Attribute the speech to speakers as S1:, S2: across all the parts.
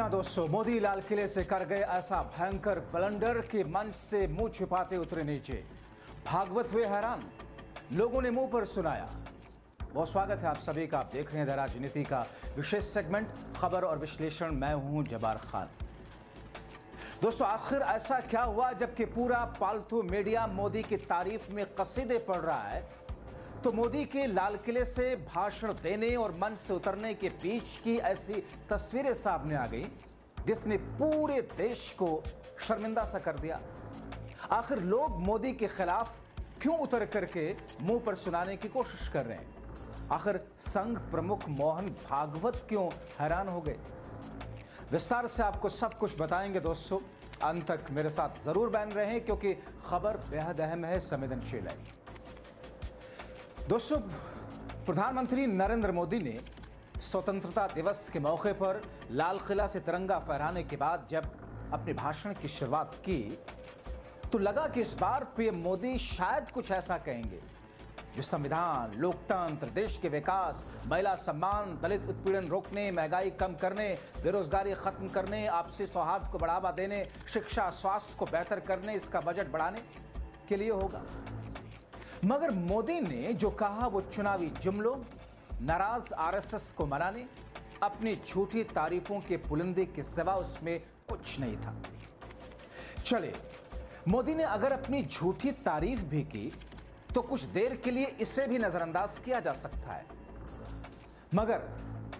S1: जी हाँ दोस्तों, मोदी लाल किले से कर गए ऐसा भयंकर ब्लंडर कि मंच से मुंह छिपाते उतरे नीचे। भागवत हुए हैरान, लोगों ने मुंह पर सुनाया। बहुत स्वागत है आप सभी का। आप देख रहे हैं द राजनीति का विशेष सेगमेंट खबर और विश्लेषण। मैं हूं जब्बार खान। दोस्तों, आखिर ऐसा क्या हुआ जबकि पूरा पालतू मीडिया मोदी की तारीफ में कसीदे पढ़ रहा है, तो मोदी के लाल किले से भाषण देने और मंच से उतरने के बीच की ऐसी तस्वीरें सामने आ गई जिसने पूरे देश को शर्मिंदा सा कर दिया। आखिर लोग मोदी के खिलाफ क्यों उतर करके मुंह पर सुनाने की कोशिश कर रहे हैं? आखिर संघ प्रमुख मोहन भागवत क्यों हैरान हो गए? विस्तार से आपको सब कुछ बताएंगे दोस्तों। अंत तक मेरे साथ जरूर बने रहें क्योंकि खबर बेहद अहम है, संवेदनशील है। दोस्तों, प्रधानमंत्री नरेंद्र मोदी ने स्वतंत्रता दिवस के मौके पर लाल किला से तिरंगा फहराने के बाद जब अपने भाषण की शुरुआत की तो लगा कि इस बार पीएम मोदी शायद कुछ ऐसा कहेंगे जो संविधान, लोकतंत्र, देश के विकास, महिला सम्मान, दलित उत्पीड़न रोकने, महंगाई कम करने, बेरोजगारी खत्म करने, आपसी सौहार्द को बढ़ावा देने, शिक्षा, स्वास्थ्य को बेहतर करने, इसका बजट बढ़ाने के लिए होगा। मगर मोदी ने जो कहा वो चुनावी जुमलों, नाराज आरएसएस को मनाने, अपनी झूठी तारीफों के पुलिंदे के सिवा उसमें कुछ नहीं था। चले, मोदी ने अगर अपनी झूठी तारीफ भी की तो कुछ देर के लिए इसे भी नजरअंदाज किया जा सकता है। मगर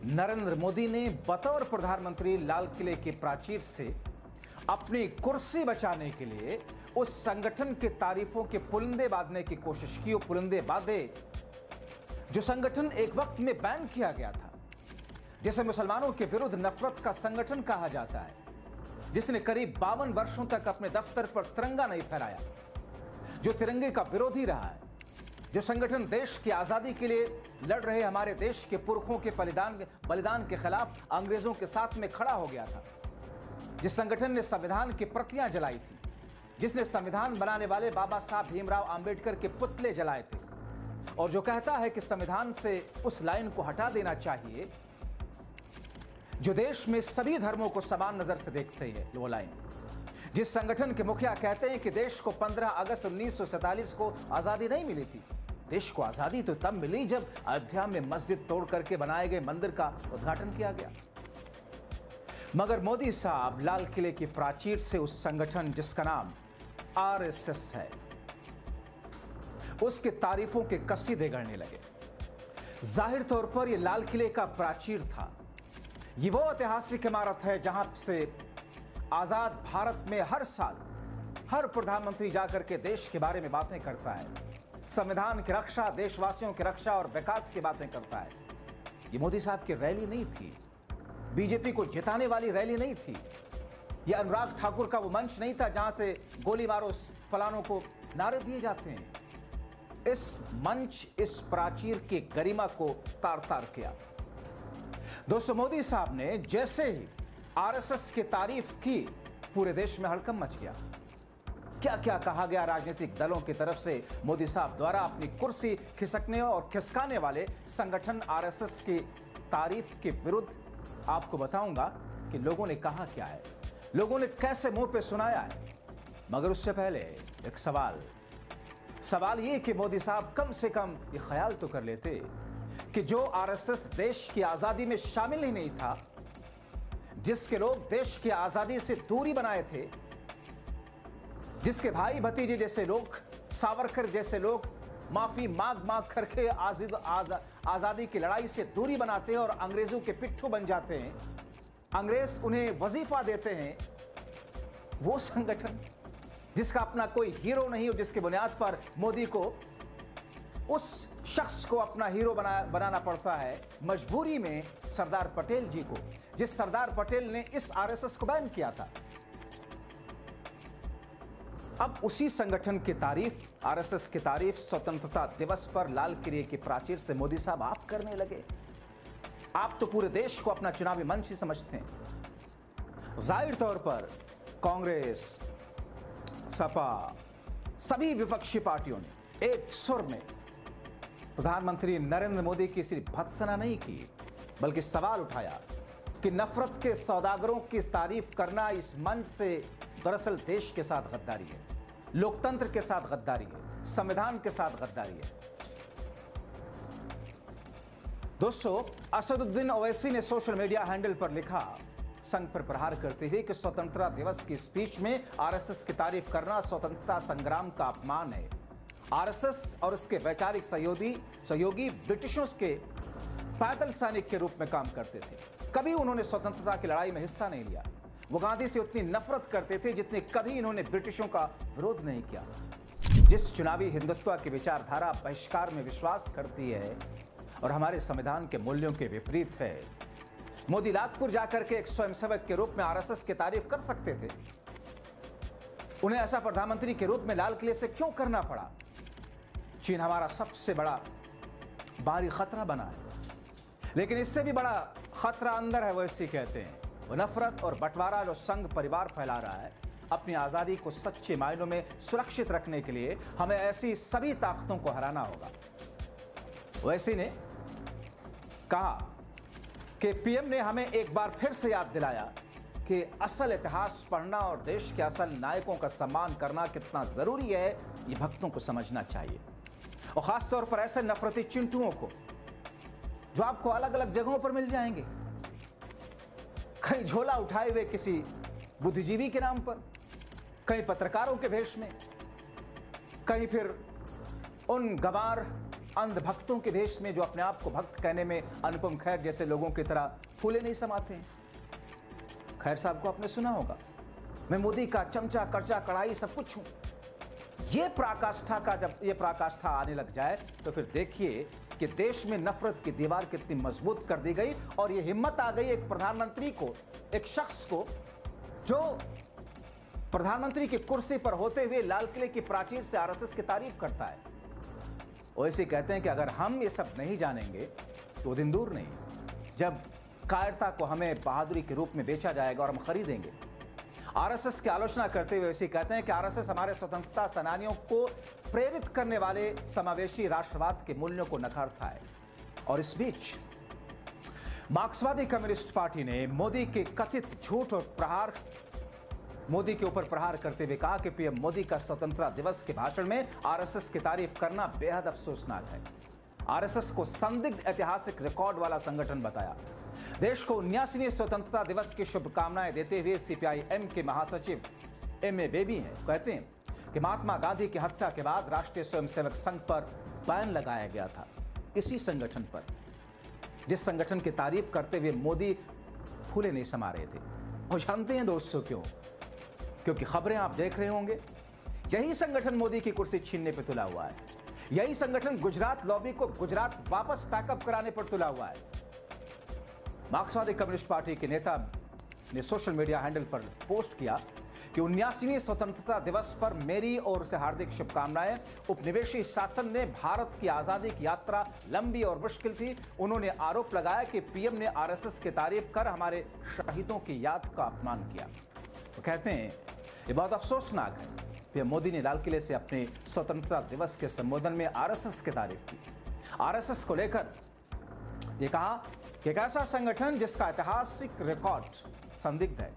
S1: नरेंद्र मोदी ने बतौर प्रधानमंत्री लाल किले की प्राचीर से अपनी कुर्सी बचाने के लिए उस संगठन के तारीफों के पुलिंदे बांधने की कोशिश की। वो पुलिंदे बांधे जो संगठन एक वक्त में बैन किया गया था, जिसे मुसलमानों के विरुद्ध नफरत का संगठन कहा जाता है, जिसने करीब 52 वर्षों तक अपने दफ्तर पर तिरंगा नहीं फहराया, जो तिरंगे का विरोधी रहा है, जो संगठन देश की आजादी के लिए लड़ रहे हमारे देश के पुरखों के बलिदान के खिलाफ अंग्रेजों के साथ में खड़ा हो गया था, जिस संगठन ने संविधान की प्रतियां जलाई थी, जिसने संविधान बनाने वाले बाबा साहब भीमराव अंबेडकर के पुतले जलाए थे, और जो कहता है कि संविधान से उस लाइन को हटा देना चाहिए जो देश में सभी धर्मों को समान नजर से देखते हैं। वो लाइन, जिस संगठन के मुखिया कहते हैं कि देश को 15 अगस्त 1947 को आजादी नहीं मिली थी। देश को आजादी तो तब मिली जब अयोध्या में मस्जिद तोड़ करके बनाए गए मंदिर का उद्घाटन किया गया। मगर मोदी साहब लाल किले की प्राचीर से उस संगठन जिसका नाम आरएसएस है, उसके तारीफों के कसीदे गढ़ने लगे। जाहिर तौर पर यह लाल किले का प्राचीर था। यह वो ऐतिहासिक इमारत है जहां से आजाद भारत में हर साल हर प्रधानमंत्री जाकर के देश के बारे में बातें करता है, संविधान की रक्षा, देशवासियों की रक्षा और विकास की बातें करता है। यह मोदी साहब की रैली नहीं थी, बीजेपी को जिताने वाली रैली नहीं थी, यह अनुराग ठाकुर का वो मंच नहीं था जहां से गोली मारो फलानों को नारे दिए जाते हैं। इस मंच, इस प्राचीर की गरिमा को तार तार किया। दोस्तों, मोदी साहब ने जैसे ही आरएसएस की तारीफ की, पूरे देश में हड़कंप मच गया। क्या क्या कहा गया राजनीतिक दलों की तरफ से मोदी साहब द्वारा अपनी कुर्सी खिसकने और खिसकाने वाले संगठन आरएसएस की तारीफ के विरुद्ध, आपको बताऊंगा कि लोगों ने कहा क्या है, लोगों ने कैसे मुंह पे सुनाया है। मगर उससे पहले एक सवाल ये कि मोदी साहब कम से कम ये ख्याल तो कर लेते कि जो आरएसएस देश की आजादी में शामिल ही नहीं था, जिसके लोग देश की आजादी से दूरी बनाए थे, जिसके भाई भतीजे जैसे लोग, सावरकर जैसे लोग माफी मांग करके आजादी की लड़ाई से दूरी बनाते हैं और अंग्रेजों के पिट्ठू बन जाते हैं, अंग्रेज उन्हें वजीफा देते हैं, वो संगठन जिसका अपना कोई हीरो नहीं हो, जिसके बुनियाद पर मोदी को उस शख्स को अपना हीरो बनाना पड़ता है मजबूरी में, सरदार पटेल जी को, जिस सरदार पटेल ने इस आरएसएस को बैन किया था। अब उसी संगठन की तारीफ, आरएसएस की तारीफ स्वतंत्रता दिवस पर लाल किले की प्राचीर से मोदी साहब आप करने लगे। आप तो पूरे देश को अपना चुनावी मंच ही समझते हैं। जाहिर तौर पर कांग्रेस, सपा, सभी विपक्षी पार्टियों ने एक सुर में प्रधानमंत्री नरेंद्र मोदी की सिर्फ भत्सना नहीं की, बल्कि सवाल उठाया कि नफरत के सौदागरों की तारीफ करना इस मंच से दरअसल देश के साथ गद्दारी है, लोकतंत्र के साथ गद्दारी है, संविधान के साथ गद्दारी है। दोस्तों, असदुद्दीन ओवैसी ने सोशल मीडिया हैंडल पर लिखा, संघ पर प्रहार करते हुए कि स्वतंत्रता दिवस की स्पीच में आरएसएस की तारीफ करना स्वतंत्रता संग्राम का अपमान है। आरएसएस और उसके वैचारिक सहयोगी ब्रिटिशों के पैदल सैनिक के रूप में काम करते थे। कभी उन्होंने स्वतंत्रता की लड़ाई में हिस्सा नहीं लिया। वो गांधी से उतनी नफरत करते थे जितनी कभी इन्होंने ब्रिटिशों का विरोध नहीं किया। जिस चुनावी हिंदुत्व की विचारधारा बहिष्कार में विश्वास करती है और हमारे संविधान के मूल्यों के विपरीत है, मोदी नागपुर जाकर के एक स्वयंसेवक के रूप में आरएसएस की तारीफ कर सकते थे। उन्हें ऐसा प्रधानमंत्री के रूप में लाल किले से क्यों करना पड़ा? चीन हमारा सबसे बड़ा बाहरी खतरा बना है, लेकिन इससे भी बड़ा खतरा अंदर है, वो इसी कहते हैं। वो नफरत और बंटवारा जो संघ परिवार फैला रहा है। अपनी आजादी को सच्चे मायनों में सुरक्षित रखने के लिए हमें ऐसी सभी ताकतों को हराना होगा। ओवैसी ने कहा कि पीएम ने हमें एक बार फिर से याद दिलाया कि असल इतिहास पढ़ना और देश के असल नायकों का सम्मान करना कितना जरूरी है, ये भक्तों को समझना चाहिए। और खासतौर पर ऐसे नफरती चिंटुओं को जो आपको अलग अलग जगहों पर मिल जाएंगे, कहीं झोला उठाए हुए किसी बुद्धिजीवी के नाम पर, कहीं पत्रकारों के भेष में, कहीं फिर उन गवार अंध भक्तों के भेष में जो अपने आप को भक्त कहने में अनुपम खैर जैसे लोगों की तरह फूले नहीं समाते हैं। खैर साहब को आपने सुना होगा, मैं मोदी का चमचा कर्चा कढ़ाई सब कुछ हूं। जब ये पराकाष्ठा आने लग जाए तो फिर देखिए कि देश में नफरत की दीवार कितनी मजबूत कर दी गई और ये हिम्मत आ गई एक प्रधानमंत्री को, एक शख्स को जो प्रधानमंत्री की कुर्सी पर होते हुए लाल किले की प्राचीर से आरएसएस की तारीफ करता है। ओवैसी कहते हैं कि अगर हम ये सब नहीं जानेंगे तो दिन दूर नहीं जब कायरता को हमें बहादुरी के रूप में बेचा जाएगा और हम खरीदेंगे। आरएसएस की आलोचना करते हुए ओवैसी कहते हैं कि आरएसएस हमारे स्वतंत्रता सेनानियों को प्रेरित करने वाले समावेशी राष्ट्रवाद के मूल्यों को नकारता है। और इस बीच मार्क्सवादी कम्युनिस्ट पार्टी ने मोदी के कथित झूठ और मोदी के ऊपर प्रहार करते हुए कहा कि पीएम मोदी का स्वतंत्रता दिवस के भाषण में आरएसएस की तारीफ करना बेहद अफसोसनाक है। आरएसएस को संदिग्ध ऐतिहासिक रिकॉर्ड वाला संगठन बताया। देश को 79वें स्वतंत्रता दिवस की शुभकामनाएं देते हुए सीपीआईएम के महासचिव एम ए बेबी कहते हैं कि महात्मा गांधी की हत्या के बाद राष्ट्रीय स्वयंसेवक संघ पर बैन लगाया गया था। इसी संगठन पर, जिस संगठन की तारीफ करते हुए मोदी फूले नहीं समा रहे थे। वो जानते हैं दोस्तों क्यों? क्योंकि खबरें आप देख रहे होंगे, यही संगठन मोदी की कुर्सी छीनने पर तुला हुआ है। यही संगठन गुजरात लॉबी को गुजरात वापस पैकअप कराने पर तुला हुआ है। मार्क्सवादी कम्युनिस्ट पार्टी के नेता ने सोशल मीडिया हैंडल पर पोस्ट किया कि 79वें स्वतंत्रता दिवस पर मेरी ओर से हार्दिक शुभकामनाएं। उपनिवेशी शासन ने भारत की आजादी की यात्रा लंबी और मुश्किल थी। उन्होंने आरोप लगाया कि पीएम ने आरएसएस की तारीफ कर हमारे शहीदों की याद का अपमान किया। तो कहते हैं ये बहुत अफसोसनाक है। पीएम मोदी ने लाल किले से अपने स्वतंत्रता दिवस के संबोधन में आरएसएस की तारीफ की। आरएसएस को लेकर ये कहा कि एक ऐसा संगठन जिसका ऐतिहासिक रिकॉर्ड संदिग्ध है,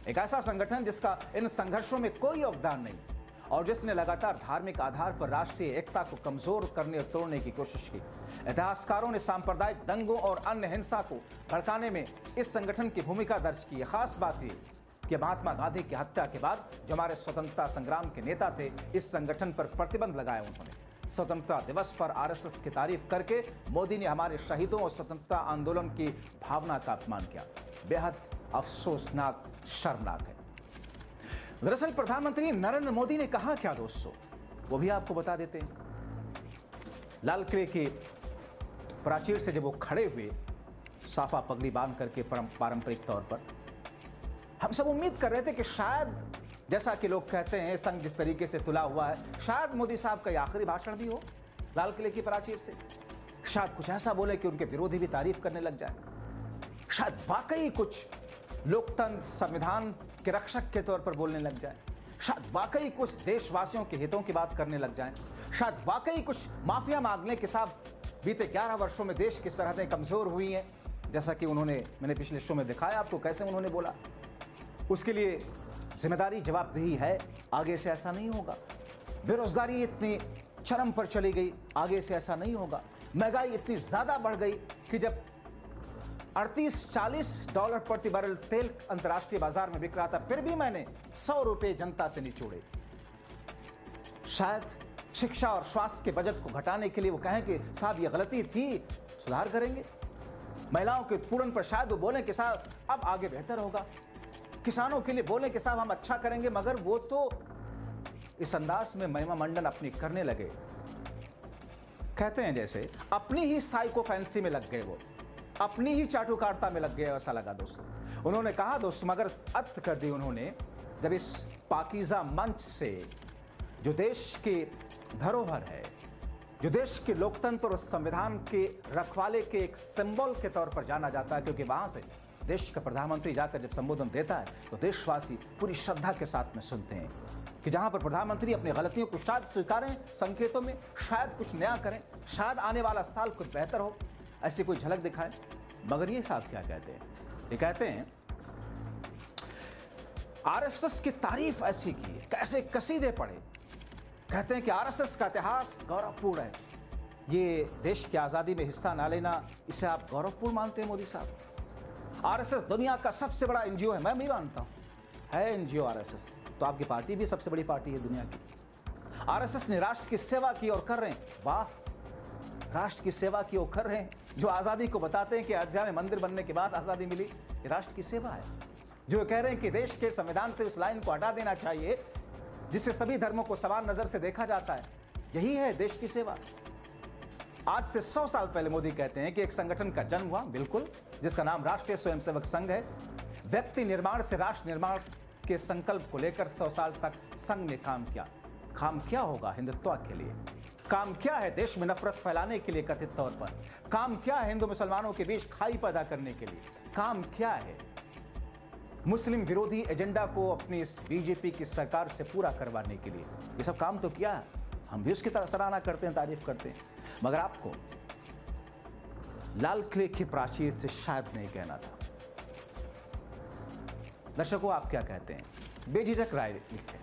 S1: एक ऐसा संगठन जिसका इन संघर्षों में कोई योगदान नहीं और जिसने लगातार धार्मिक आधार पर राष्ट्रीय एकता को कमजोर करने और तोड़ने की कोशिश की। इतिहासकारों ने सांप्रदायिक दंगों और अन्य हिंसा को भड़काने में इस संगठन की भूमिका दर्ज की है। खास बात यह कि महात्मा गांधी की हत्या के बाद जो हमारे स्वतंत्रता संग्राम के नेता थे, इस संगठन पर प्रतिबंध लगाया उन्होंने। स्वतंत्रता दिवस पर आरएसएस की तारीफ करके मोदी ने हमारे शहीदों और स्वतंत्रता आंदोलन की भावना का अपमान किया। बेहद अफसोसनाक, शर्मनाक है। दरअसल प्रधानमंत्री नरेंद्र मोदी ने कहा क्या दोस्तों, वो भी आपको बता देते हैं। लाल किले की प्राचीर से जब वो खड़े हुए साफा पगड़ी बांध करके पारंपरिक तौर पर, हम सब उम्मीद कर रहे थे कि शायद जैसा कि लोग कहते हैं संघ जिस तरीके से तुला हुआ है, शायद मोदी साहब का आखिरी भाषण भी हो लाल किले की प्राचीर से। शायद कुछ ऐसा बोले कि उनके विरोधी भी तारीफ करने लग जाए। शायद वाकई कुछ लोकतंत्र संविधान के रक्षक के तौर पर बोलने लग जाए। शायद वाकई कुछ देशवासियों के हितों की बात करने लग जाएं। शायद वाकई कुछ माफिया मांगने के साथ बीते 11 वर्षों में देश की सरहदें कमजोर हुई हैं, जैसा कि मैंने पिछले शो में दिखाया आपको कैसे उन्होंने बोला। उसके लिए जिम्मेदारी जवाबदेही है, आगे से ऐसा नहीं होगा। बेरोजगारी इतनी चरम पर चली गई, आगे से ऐसा नहीं होगा। महंगाई इतनी ज्यादा बढ़ गई कि जब 38-40 डॉलर प्रति बैरल तेल अंतर्राष्ट्रीय बाजार में बिक रहा था, फिर भी मैंने 100 रुपए जनता से निचोड़े। शायद शिक्षा और स्वास्थ्य के बजट को घटाने के लिए वो कहें कि साहब ये गलती थी, सुधार करेंगे। महिलाओं के उत्पीड़न पर शायद वो बोलें कि साहब अब आगे बेहतर होगा। किसानों के लिए बोलें कि साहब हम अच्छा करेंगे, मगर वो तो इस अंदाज में महिमा मंडन अपनी करने लगे, कहते हैं जैसे अपनी ही साइको फैंसी में लग गए, वो अपनी ही चाटुकारिता में लग गए, ऐसा लगा दोस्तों। उन्होंने कहा दोस्तों, मगर अर्थ कर दी उन्होंने, जब इस पाकीज़ा मंच से जो देश की धरोहर है, जो देश के लोकतंत्र और संविधान के रखवाले के एक सिंबल के तौर पर जाना जाता है, क्योंकि वहां से देश का प्रधानमंत्री जाकर जब संबोधन देता है तो देशवासी पूरी श्रद्धा के साथ में सुनते हैं कि जहां पर प्रधानमंत्री अपनी गलतियों को शायद स्वीकारें, संकेतों में शायद कुछ नया करें, शायद आने वाला साल कुछ बेहतर हो, ऐसी कोई झलक दिखाएं। मगर ये साहब क्या कहते हैं? ये कहते हैं आरएसएस की तारीफ ऐसी की, कैसे कसीदे पढ़े। कहते हैं कि आरएसएस का इतिहास गौरवपूर्ण है। ये देश की आजादी में हिस्सा ना लेना, इसे आप गौरवपूर्ण मानते हैं मोदी साहब? आरएसएस दुनिया का सबसे बड़ा एनजीओ है, मैं भी मानता हूं, है एनजीओ आरएसएस। तो आपकी पार्टी भी सबसे बड़ी पार्टी है दुनिया की। आरएसएस ने राष्ट्र की सेवा की और कर रहे हैं, वाह, राष्ट्र की सेवा की और कर रहे हैं। जो आजादी को बताते हैं कि अयोध्या में मंदिर बनने के बाद आजादी मिली, ये राष्ट्र की सेवा है। जो कह रहे हैं कि देश के संविधान से उस लाइन को हटा देना चाहिए जिससे सभी धर्मों को समान नजर से देखा जाता है, यही है देश की सेवा। आज से 100 साल पहले मोदी कहते हैं कि एक संगठन का जन्म हुआ, बिल्कुल, जिसका नाम राष्ट्रीय स्वयंसेवक संघ है। व्यक्ति निर्माण से राष्ट्र निर्माण के संकल्प को लेकर 100 साल तक संघ ने काम किया। काम क्या होगा हिंदुत्व के लिए? काम क्या है देश में नफरत फैलाने के लिए कथित तौर पर? काम क्या है हिंदू मुसलमानों के बीच खाई पैदा करने के लिए? काम क्या है मुस्लिम विरोधी एजेंडा को अपनी इस बीजेपी की सरकार से पूरा करवाने के लिए? ये सब काम तो किया है, हम भी उसकी तरह सराहना करते हैं, तारीफ करते हैं। मगर आपको लाल किले की प्राचीर से शायद नहीं कहना था। दर्शकों, आप क्या कहते हैं? बेझिझक राय लिखें।